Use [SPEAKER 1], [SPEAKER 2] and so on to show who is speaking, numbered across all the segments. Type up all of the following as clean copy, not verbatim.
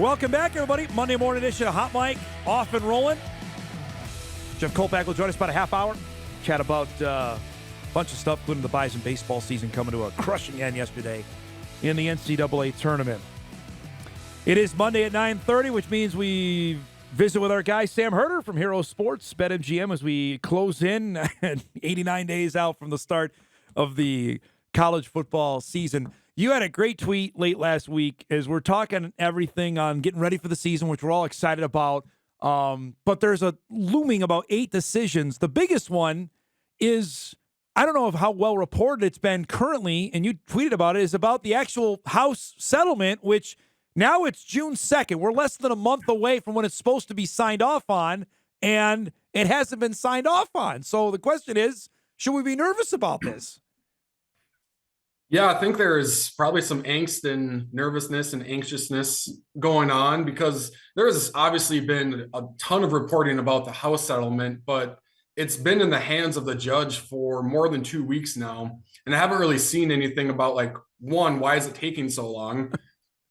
[SPEAKER 1] Welcome back, everybody. Monday morning edition of Hot Mic, off and rolling. Jeff Kolpak will join us about a half hour. Chat about a bunch of stuff, including the Bison baseball season coming to a crushing end yesterday in the NCAA tournament. It is Monday at 9:30, which means we visit with our guy Sam Herder from Hero Sports, BetMGM, as we close in 89 days out from the start of the college football season. You had a great tweet late last week as we're talking everything on getting ready for the season, which we're all excited about. But there's a looming about 8 decisions. The biggest one is, I don't know how well reported it's been currently, and you tweeted about it, is about the actual House settlement, which now it's June 2nd. We're less than a month away from when it's supposed to be signed off on, and it hasn't been signed off on. So the question is, should we be nervous about this?
[SPEAKER 2] Yeah, I think there's probably some angst and nervousness and anxiousness going on because there's obviously been a ton of reporting about the House settlement, but it's been in the hands of the judge for more than 2 weeks now. And I haven't really seen anything about, like, one, why is it taking so long?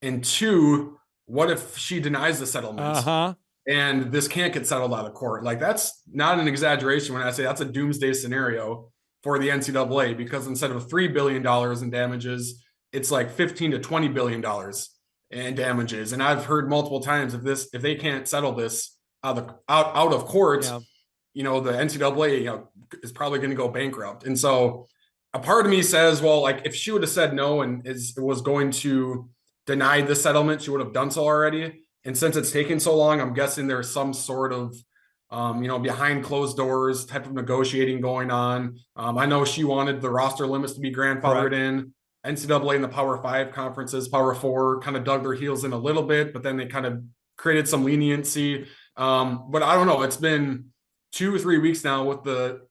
[SPEAKER 2] And two, what if she denies the settlement? And this can't get settled out of court? Like, that's not an exaggeration when I say that's a doomsday scenario for the NCAA, because instead of $3 billion in damages, it's like $15 to $20 billion in damages. And I've heard multiple times, if they can't settle this out of court, the NCAA is probably going to go bankrupt. And so a part of me says, well, like, if she would have said no and was going to deny the settlement, she would have done so already. And since it's taken so long, I'm guessing there's some sort of behind closed doors type of negotiating going on. I know she wanted the roster limits to be grandfathered in. NCAA and the Power 5 conferences, Power 4, kind of dug their heels in a little bit, but then they kind of created some leniency. But I don't know. It's been 2 or 3 weeks now with the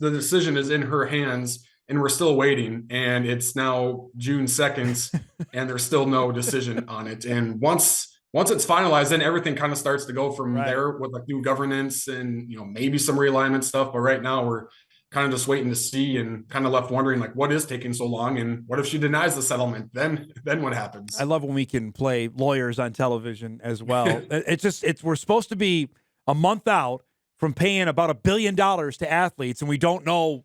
[SPEAKER 2] decision is in her hands, and we're still waiting. And it's now June 2nd, and there's still no decision on it. And once it's finalized, then everything kind of starts to go from there with, like, new governance and, maybe some realignment stuff. But right now we're kind of just waiting to see and kind of left wondering, like, what is taking so long? And what if she denies the settlement? Then what happens?
[SPEAKER 1] I love when we can play lawyers on television as well. We're supposed to be a month out from paying about $1 billion to athletes, and we don't know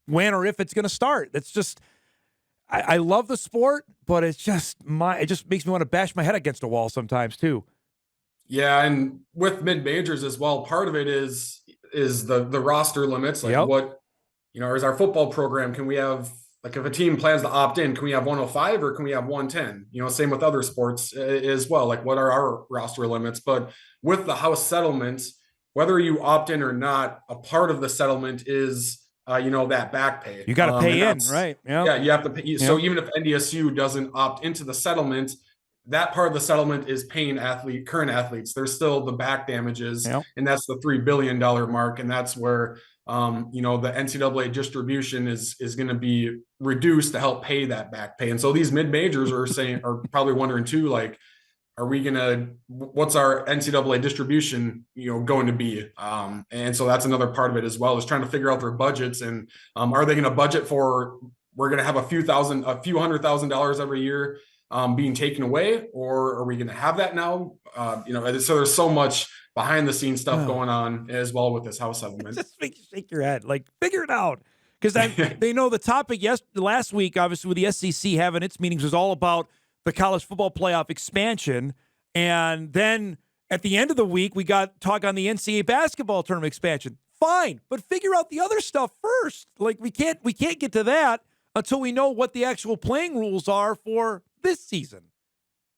[SPEAKER 1] when or if it's going to start. That's just, I love the sport, but it just makes me want to bash my head against a wall sometimes too. Yeah,
[SPEAKER 2] and with mid-majors as well, part of it is the roster limits. Like, what, is our football program, can we have, like, if a team plans to opt in, can we have 105 or can we have 110? Same with other sports as well. Like, what are our roster limits? But with the House settlement, whether you opt in or not, a part of the settlement is that back pay.
[SPEAKER 1] You got to pay in, right?
[SPEAKER 2] Yeah, you have to pay. So even if NDSU doesn't opt into the settlement, that part of the settlement is paying current athletes. There's still the back damages, and that's the $3 billion mark. And that's where, the NCAA distribution is going to be reduced to help pay that back pay. And so these mid-majors are probably wondering too, like, what's our NCAA distribution, going to be? And so that's another part of it as well, is trying to figure out their budgets. And are they going to budget for, we're going to have a few $100,000 every year being taken away, or are we going to have that now? So there's so much behind the scenes stuff going on as well with this House settlement.
[SPEAKER 1] Just make you shake your head, like, figure it out. Because they know the topic last week, obviously, with the SEC having its meetings, was all about the college football playoff expansion. And then at the end of the week, we got talk on the NCAA basketball tournament expansion. Fine, but figure out the other stuff first. Like, we can't get to that until we know what the actual playing rules are for this season.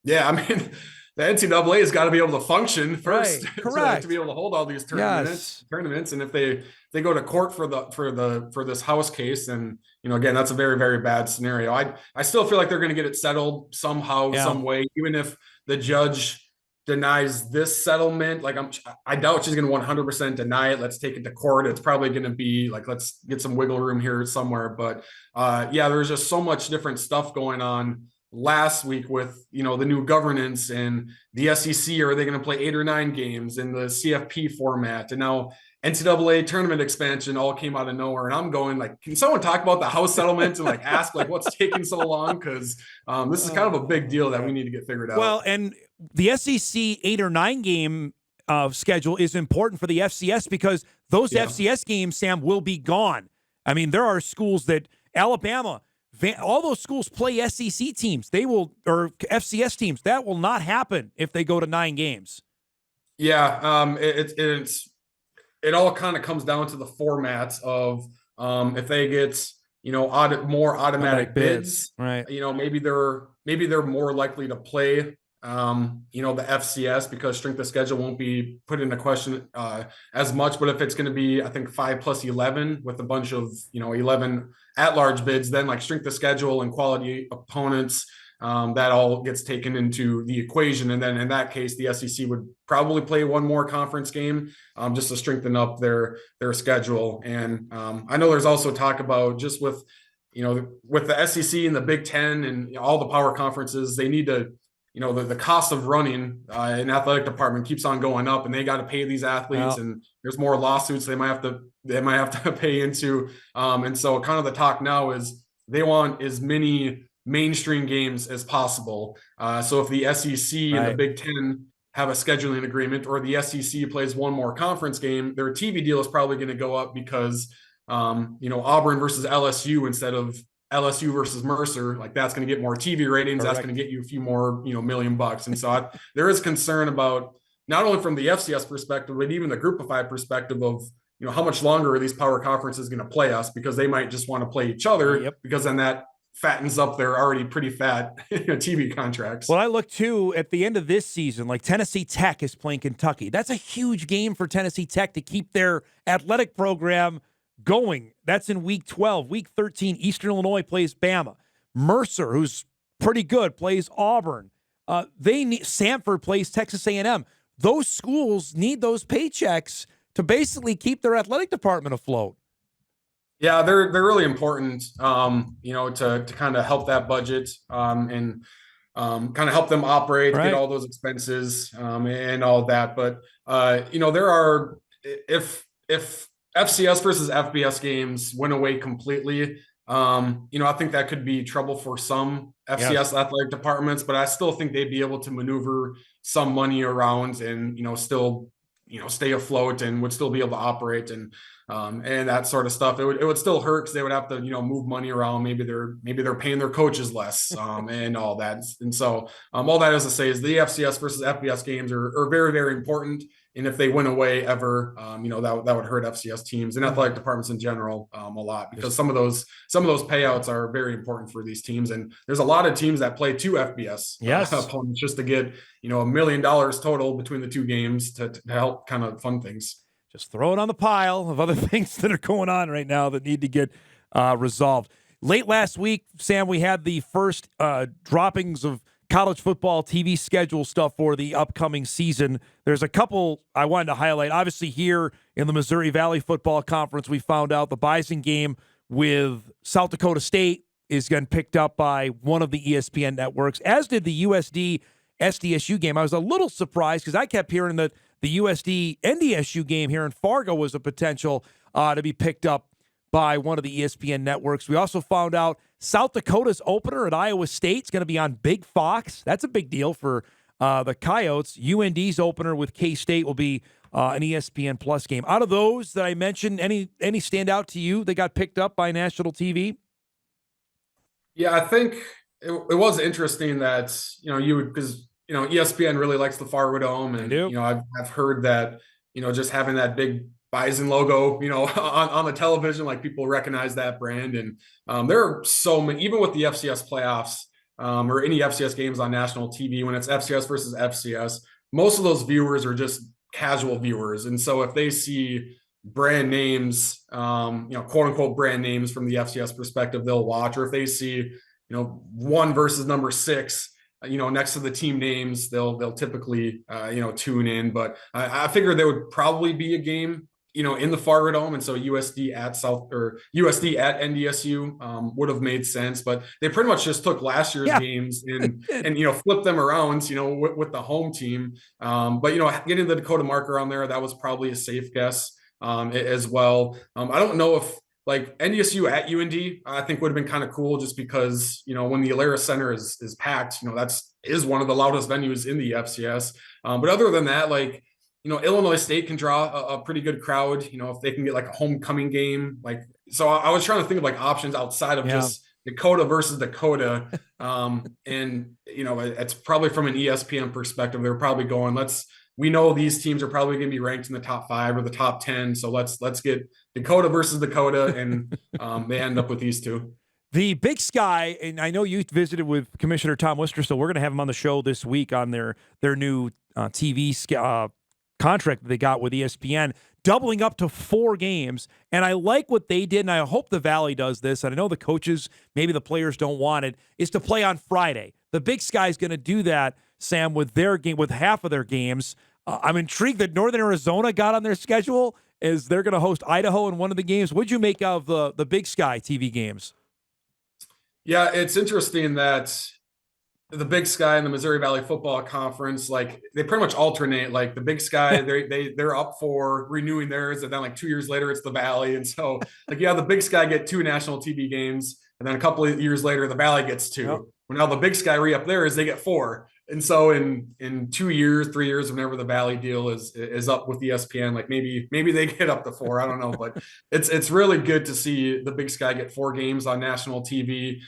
[SPEAKER 2] Yeah, I mean, the NCAA has got to be able to function first,
[SPEAKER 1] correct,
[SPEAKER 2] to be able to hold all these tournaments. And if they go to court for this House case, and again, that's a very, very bad scenario. I still feel like they're going to get it settled somehow, some way, even if the judge denies this settlement. Like, I doubt she's going to 100% deny it. Let's take it to court. It's probably going to be like, let's get some wiggle room here somewhere. But there's just so much different stuff going on last week with, the new governance and the SEC. Are they going to play 8 or 9 games in the CFP format? And now NCAA tournament expansion all came out of nowhere. And I'm going like, can someone talk about the house settlement and like ask like what's taking so long? Because this is kind of a big deal that we need to get figured out.
[SPEAKER 1] Well, and the SEC 8 or 9 game schedule is important for the FCS because those FCS games, Sam, will be gone. I mean, there are schools that Alabama, all those schools play SEC teams. They will, or FCS teams. That will not happen if they go to 9 games.
[SPEAKER 2] Yeah, it all kind of comes down to the formats of if they get more automatic bids,
[SPEAKER 1] right?
[SPEAKER 2] Maybe they're more likely to play the FCS because strength of schedule won't be put into question as much. But if it's going to be, I think 5+11 with a bunch of 11 at-large bids, then like strength of schedule and quality opponents. That all gets taken into the equation. And then in that case, the SEC would probably play one more conference game just to strengthen up their schedule. And I know there's also talk about just with the SEC and the Big Ten and all the power conferences, they need to, the cost of running an athletic department keeps on going up and they got to pay these athletes and there's more lawsuits they might have to pay into. And so kind of the talk now is they want as many mainstream games as possible. So if the SEC and the Big Ten have a scheduling agreement or the SEC plays one more conference game, their TV deal is probably going to go up because, Auburn versus LSU instead of LSU versus Mercer, like that's going to get more TV ratings. Correct. That's going to get you a few more, $1 million. And so there is concern about not only from the FCS perspective, but even the Group of 5 perspective of, how much longer are these power conferences going to play us because they might just want to play each other because then that fattens up their already pretty fat TV contracts.
[SPEAKER 1] Well, I look too at the end of this season, like Tennessee Tech is playing Kentucky. That's a huge game for Tennessee Tech to keep their athletic program going. That's in week 12. Week 13, Eastern Illinois plays Bama. Mercer, who's pretty good, plays Auburn. Samford plays Texas A&M. Those schools need those paychecks to basically keep their athletic department afloat.
[SPEAKER 2] Yeah, they're really important, to kind of help that budget and kind of help them operate, get all those expenses and all that. But there are if FCS versus FBS games went away completely, I think that could be trouble for some FCS athletic departments. But I still think they'd be able to maneuver some money around and still stay afloat and would still be able to operate and that sort of stuff. It would still hurt because they would have to, move money around. Maybe they're paying their coaches less and all that. And so all that is to say is the FCS versus FBS games are very, very important. And if they went away ever, that would hurt FCS teams and athletic departments in general a lot because some of those payouts are very important for these teams. And there's a lot of teams that play 2 FBS opponents just to get, $1 million total between the 2 games to help kind of fund things.
[SPEAKER 1] Just throw it on the pile of other things that are going on right now that need to get resolved. Late last week, Sam, we had the first droppings of college football TV schedule stuff for the upcoming season. There's a couple I wanted to highlight. Obviously, here in the Missouri Valley Football Conference, we found out the Bison game with South Dakota State is getting picked up by one of the ESPN networks, as did the USD SDSU game. I was a little surprised because I kept hearing that the USD NDSU game here in Fargo was a potential to be picked up by one of the ESPN networks. We also found out South Dakota's opener at Iowa State is going to be on Big Fox. That's a big deal for the Coyotes. UND's opener with K-State will be an ESPN Plus game. Out of those that I mentioned, any stand out to you that got picked up by national TV?
[SPEAKER 2] Yeah, I think it was interesting that, you would, because, ESPN really likes the Fargo Dome. And, I've heard that, just having that big Bison logo, on the television, like people recognize that brand. And there are so many, even with the FCS playoffs or any FCS games on national TV, when it's FCS versus FCS, most of those viewers are just casual viewers. And so if they see brand names, quote unquote brand names from the FCS perspective, they'll watch. Or if they see, 1 versus number 6, next to the team names, they'll typically, tune in. But I figured there would probably be a game, in the Fargo Dome. And so USD at NDSU would have made sense. But they pretty much just took last year's games and flipped them around, with the home team. But, getting the Dakota marker on there, that was probably a safe guess. as well. I don't know if like NDSU at UND, I think would have been kind of cool just because, when the Alara Center is packed, that's is one of the loudest venues in the FCS. But other than that, like, Illinois State can draw a pretty good crowd, if they can get like a homecoming game. Like, so I was trying to think of like options outside of just Dakota versus Dakota. And, it's probably from an ESPN perspective, they're probably going, we know these teams are probably going to be ranked in the top 5 or the top 10. So let's get Dakota versus Dakota. And they end up with these two.
[SPEAKER 1] The Big Sky, and I know you visited with Commissioner Tom Worcester, so we're going to have him on the show this week on their new TV contract that they got with ESPN, doubling up to 4 games. And I like what they did, and I hope the Valley does this. And I know the coaches, maybe the players don't want it, is to play on Friday. The Big Sky is going to do that, Sam, with their game, with half of their games. I'm intrigued that Northern Arizona got on their schedule as they're going to host Idaho in one of the games. What'd you make of the Big Sky TV games?
[SPEAKER 2] Yeah, it's interesting that the Big Sky and the Missouri Valley Football Conference, like they pretty much alternate. Like the Big Sky, they're up for renewing theirs, and then like 2 years later, it's the Valley. And so, like, the Big Sky get 2 national TV games, and then a couple of years later, the Valley gets 2.
[SPEAKER 1] Yep.
[SPEAKER 2] Well, now the Big Sky re-up theirs, they get 4. And so in 2 years, 3 years, whenever the Valley deal is up with ESPN, like maybe they get up to 4. I don't know, but it's really good to see the Big Sky get 4 games on national TV.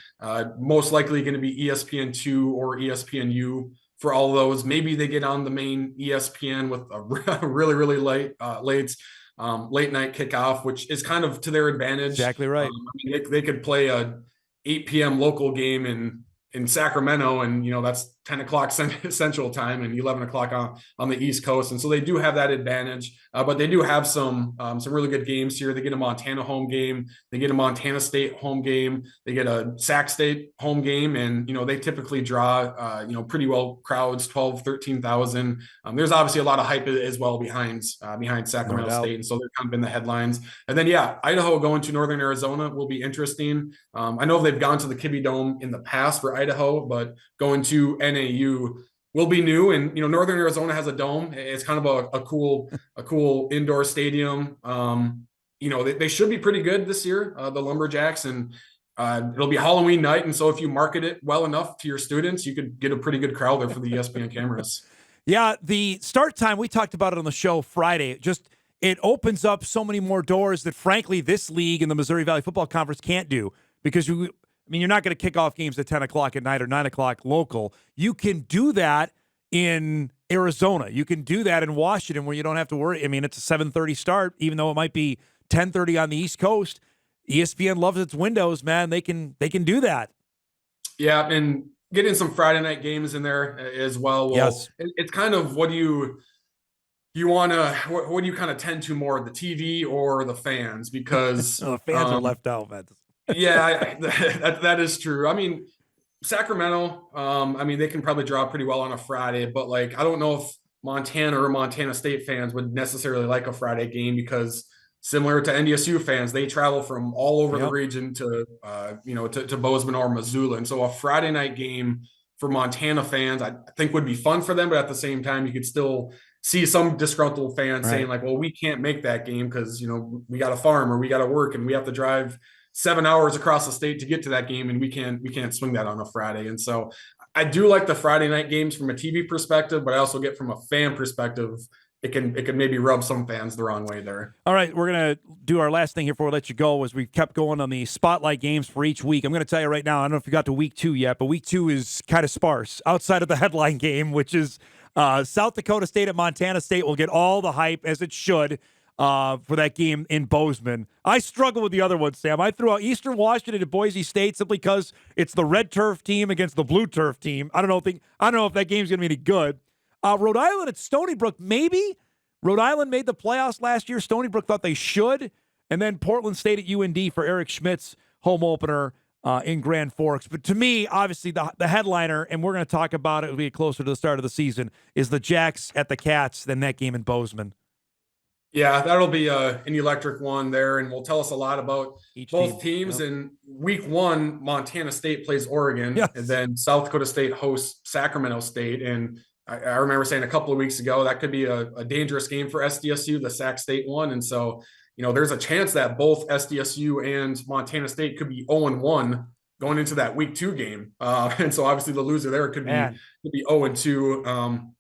[SPEAKER 2] Most likely going to be ESPN2 or ESPNU for all of those. Maybe they get on the main ESPN with a really, really late night kickoff, which is kind of to their advantage.
[SPEAKER 1] Exactly right.
[SPEAKER 2] They could play a 8 p.m. local game in Sacramento, and that's 10 o'clock Central Time and 11 o'clock on the East Coast, and so they do have that advantage. But they do have some really good games here. They get a Montana home game, they get a Montana State home game, they get a Sac State home game, and they typically draw pretty well crowds, 13,000. There's obviously a lot of hype as well behind Sacramento State, and so they're kind of in the headlines. And then Idaho going to Northern Arizona will be interesting. I know they've gone to the Kibbe Dome in the past for Idaho, but going to NAU will be new. And Northern Arizona has a dome. It's kind of a cool indoor stadium. They should be pretty good this year, the Lumberjacks, and it'll be Halloween night. And so if you market it well enough to your students, you could get a pretty good crowd there for the ESPN cameras.
[SPEAKER 1] Yeah, the start time, we talked about it on the show Friday. It opens up so many more doors that, frankly, this league and the Missouri Valley Football Conference can't do, because you're not going to kick off games at 10 o'clock at night or 9 o'clock local. You can do that in Arizona. You can do that in Washington, where you don't have to worry. It's a 7:30 start, even though it might be 10:30 on the East Coast. ESPN loves its windows, man. They can do that. Yeah,
[SPEAKER 2] and getting some Friday night games in there as well.
[SPEAKER 1] Yes.
[SPEAKER 2] It's kind of what do you want to, what do you kind of tend to more, the TV or the fans? Because
[SPEAKER 1] the fans are left out, man.
[SPEAKER 2] Yeah, that is true. Sacramento, they can probably draw pretty well on a Friday, but like, I don't know if Montana or Montana State fans would necessarily like a Friday game, because similar to NDSU fans, they travel from all over the region to Bozeman or Missoula. And so a Friday night game for Montana fans, I think would be fun for them, but at the same time, you could still see some disgruntled fans saying like, well, we can't make that game because, we got to farm or we got to work and we have to drive 7 hours across the state to get to that game, and we can't swing that on a Friday. And so I do like the Friday night games from a TV perspective, but I also get from a fan perspective, it can maybe rub some fans the wrong way there.
[SPEAKER 1] All right, we're going to do our last thing here before we let you go, as we kept going on the spotlight games for each week. I'm going to tell you right now, I don't know if you got to week 2 yet, but week 2 is kind of sparse outside of the headline game, which is South Dakota State at Montana State. Will get all the hype, as it should, for that game in Bozeman. I struggle with the other one, Sam. I threw out Eastern Washington to Boise State simply because it's the red turf team against the blue turf team. I don't know if that game's going to be any good. Rhode Island at Stony Brook, maybe. Rhode Island made the playoffs last year. Stony Brook thought they should. And then Portland State at UND for Eric Schmidt's home opener in Grand Forks. But to me, obviously, the headliner, and we're going to talk about it, it'll be closer to the start of the season, is the Jacks at the Cats, than that game in Bozeman.
[SPEAKER 2] Yeah, that'll be an electric one there, and will tell us a lot about both teams.
[SPEAKER 1] Yep.
[SPEAKER 2] In week 1, Montana State plays Oregon,
[SPEAKER 1] yes.
[SPEAKER 2] and then South Dakota State hosts Sacramento State. And I remember saying a couple of weeks ago that could be a dangerous game for SDSU, the Sac State one. And so, there's a chance that both SDSU and Montana State could be 0-1 going into that week 2 game. And so obviously the loser there could be 0-2.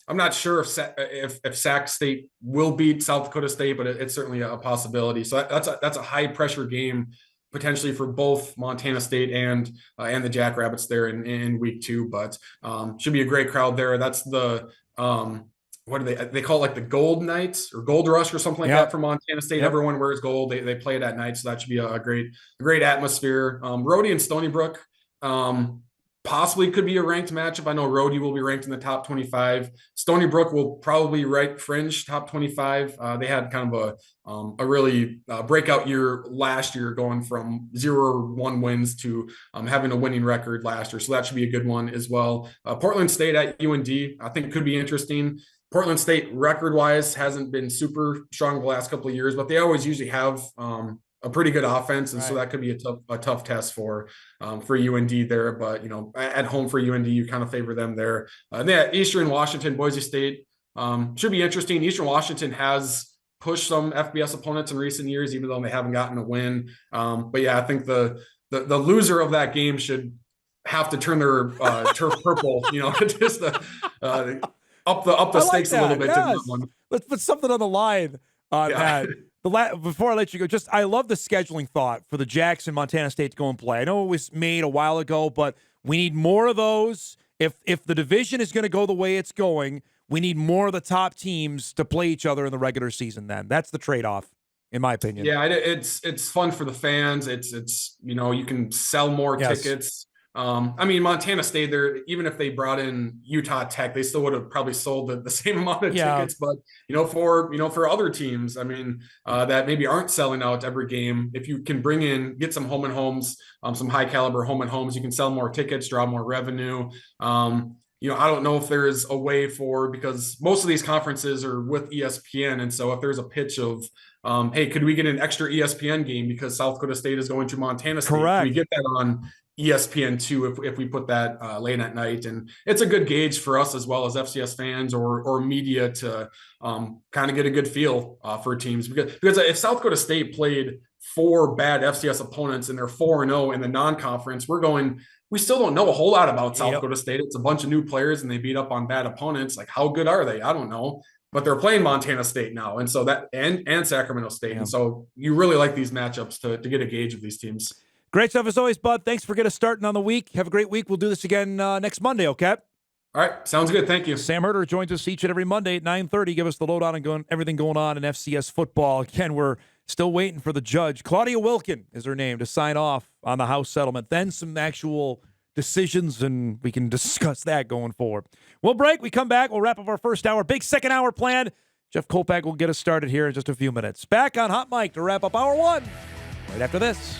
[SPEAKER 2] I'm not sure if Sac State will beat South Dakota State, but it's certainly a possibility. So that's a high pressure game potentially for both Montana State and the Jackrabbits there in week 2, but should be a great crowd there. That's the what do they call it, like the Gold Nights or Gold Rush or something like that for Montana State. Everyone wears gold. They play it at night, so that should be a great atmosphere. Rhodey and Stony Brook possibly could be a ranked matchup. I know Rhodey will be ranked in the top 25. Stony Brook will probably right fringe top 25. They had kind of a really breakout year last year, going from 0-1 wins to having a winning record last year. So that should be a good one as well. Portland State at UND, I think could be interesting. Portland State record-wise hasn't been super strong the last couple of years, but they always usually have a pretty good offense, and so that could be a tough test for UND there. But at home for UND, you kind of favor them there. Eastern Washington, Boise State should be interesting. Eastern Washington has pushed some FBS opponents in recent years, even though they haven't gotten a win. But yeah, I think the loser of that game should have to turn their turf purple. Just up the stakes a little bit.
[SPEAKER 1] Yes. Let's put something on the line on that. Before I let you go, I love the scheduling thought for the Jackson Montana State to go and play. I know it was made a while ago, but we need more of those. If the division is going to go the way it's going, we need more of the top teams to play each other in the regular season. Then that's the trade-off, in my opinion.
[SPEAKER 2] Yeah, it's fun for the fans. It's you can sell more tickets. Montana State there, even if they brought in Utah Tech, they still would have probably sold the same amount of tickets. But for other teams, that maybe aren't selling out every game, if you can get some home and homes, some high caliber home and homes, you can sell more tickets, draw more revenue. I don't know if there's a way because most of these conferences are with ESPN, and so if there's a pitch of hey, could we get an extra ESPN game because South Dakota State is going to Montana State?
[SPEAKER 1] Correct.
[SPEAKER 2] Can we get that on ESPN2 if we put that late at night? And it's a good gauge for us as well as FCS fans or media to kind of get a good feel for teams, because if South Dakota State played 4 bad FCS opponents and they're 4-0 in the non-conference, we still don't know a whole lot about South Dakota State. It's a bunch of new players and they beat up on bad opponents. Like, how good are they? I don't know. But they're playing Montana State now, and so and Sacramento State, and so you really like these matchups to get a gauge of these teams.
[SPEAKER 1] Great stuff as always, Bud. Thanks for getting us starting on the week. Have a great week. We'll do this again next Monday, okay?
[SPEAKER 2] All right. Sounds good. Thank you.
[SPEAKER 1] Sam Herder joins us each and every Monday at 9:30. Give us the lowdown and everything going on in FCS football. Again, we're still waiting for the judge. Claudia Wilkin is her name, to sign off on the House settlement. Then some actual decisions, and we can discuss that going forward. We'll break. We come back. We'll wrap up our first hour. Big second hour planned. Jeff Kolpak will get us started here in just a few minutes. Back on Hot Mic to wrap up hour 1 right after this.